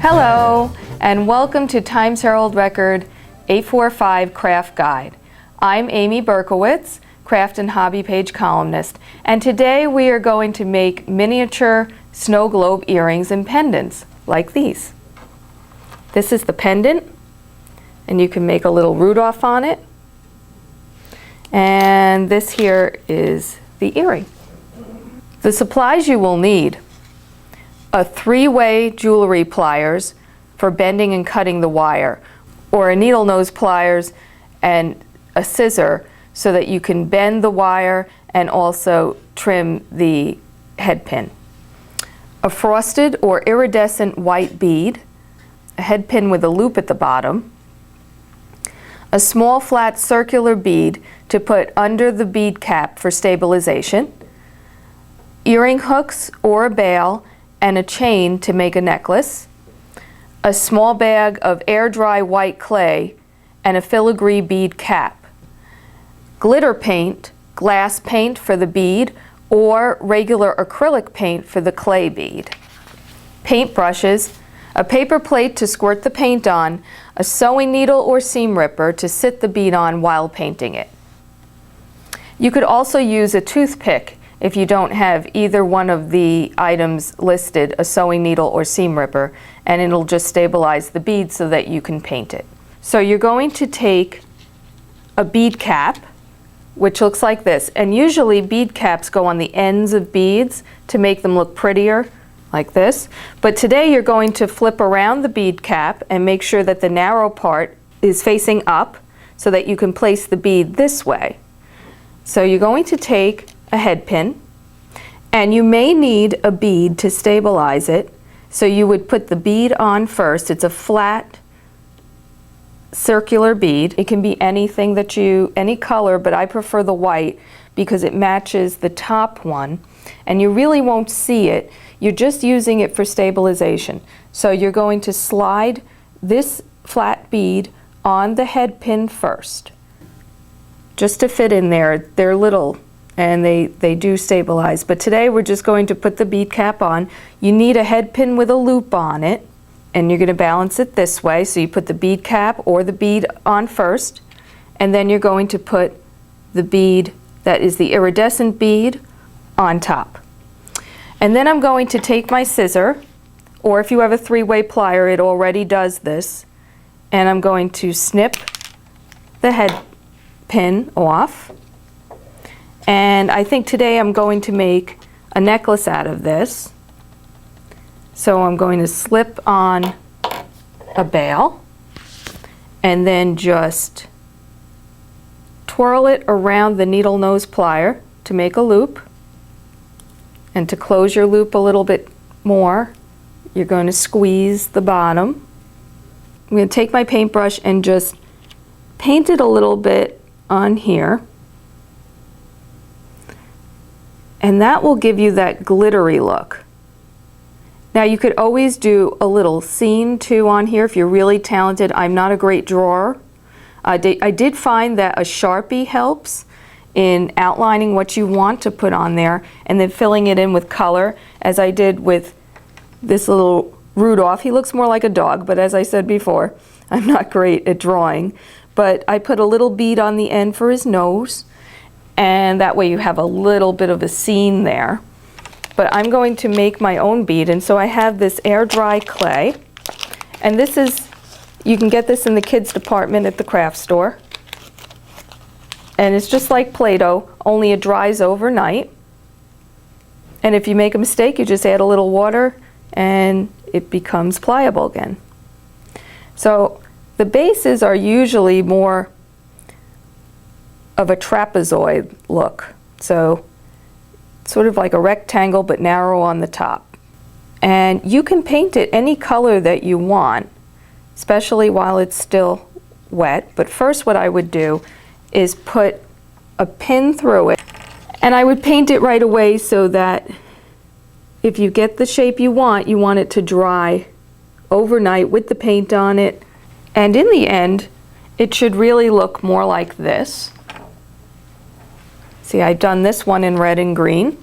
Hello, and welcome to Times Herald Record 845 Craft Guide. I'm Amy Berkowitz, craft and hobby page columnist, and today we are going to make miniature snow globe earrings and pendants like these. This is the pendant, and you can make a little Rudolph on it. And this here is the earring. The supplies you will need: a 3-way jewelry pliers for bending and cutting the wire, or a needle nose pliers and a scissor so that you can bend the wire and also trim the head pin. A frosted or iridescent white bead, a head pin with a loop at the bottom, a small flat circular bead to put under the bead cap for stabilization, earring hooks or a bale, and a chain to make a necklace, a small bag of air dry white clay, and a filigree bead cap, glitter paint, glass paint for the bead, or regular acrylic paint for the clay bead, paint brushes, a paper plate to squirt the paint on, a sewing needle or seam ripper to sit the bead on while painting it. You could also use a toothpick if you don't have either one of the items listed, a sewing needle or seam ripper, and it'll just stabilize the bead so that you can paint it. So you're going to take a bead cap, which looks like this, and usually bead caps go on the ends of beads to make them look prettier, like this. But today you're going to flip around the bead cap and make sure that the narrow part is facing up so that you can place the bead this way. So you're going to take a head pin, and you may need a bead to stabilize it, so you would put the bead on first. It's a flat circular bead. It can be anything that any color, but I prefer the white because it matches the top one and you really won't see it. You're just using it for stabilization. So you're going to slide this flat bead on the head pin first, just to fit in there. They're little and they do stabilize. But today we're just going to put the bead cap on. You need a head pin with a loop on it, and you're going to balance it this way. So you put the bead cap or the bead on first, and then you're going to put the bead that is the iridescent bead on top. And then I'm going to take my scissor, or if you have a 3-way plier, it already does this, and I'm going to snip the head pin off. And I think today I'm going to make a necklace out of this. So I'm going to slip on a bale and then just twirl it around the needle nose plier to make a loop. And to close your loop a little bit more, you're going to squeeze the bottom. I'm going to take my paintbrush and just paint it a little bit on here. And that will give you that glittery look. Now you could always do a little scene too on here if you're really talented. I'm not a great drawer. I did find that a Sharpie helps in outlining what you want to put on there and then filling it in with color, as I did with this little Rudolph. He looks more like a dog, but as I said before, I'm not great at drawing. But I put a little bead on the end for his nose, and that way you have a little bit of a scene there. But I'm going to make my own bead, and so I have this air dry clay, and this is, you can get this in the kids department at the craft store, and it's just like Play-Doh, only it dries overnight. And if you make a mistake, you just add a little water and it becomes pliable again. So the bases are usually more of a trapezoid look, so sort of like a rectangle but narrow on the top. And you can paint it any color that you want, especially while it's still wet. But first what I would do is put a pin through it, and I would paint it right away so that if you get the shape you want it to dry overnight with the paint on it. And in the end, it should really look more like this. See, I've done this one in red and green.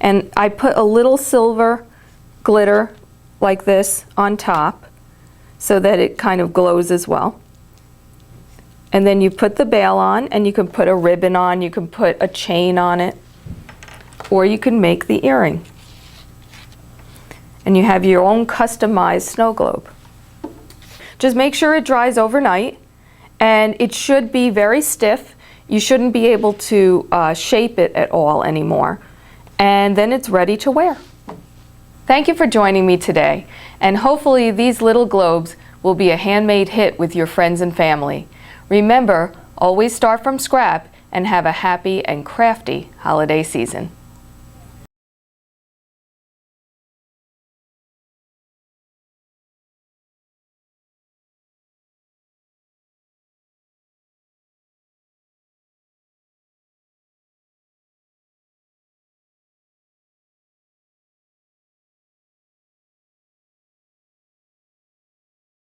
And I put a little silver glitter like this on top so that it kind of glows as well. And then you put the bale on, and you can put a ribbon on, you can put a chain on it, or you can make the earring. And you have your own customized snow globe. Just make sure it dries overnight, and it should be very stiff. You shouldn't be able to shape it at all anymore. And then it's ready to wear. Thank you for joining me today, and hopefully these little globes will be a handmade hit with your friends and family. Remember, always start from scrap and have a happy and crafty holiday season.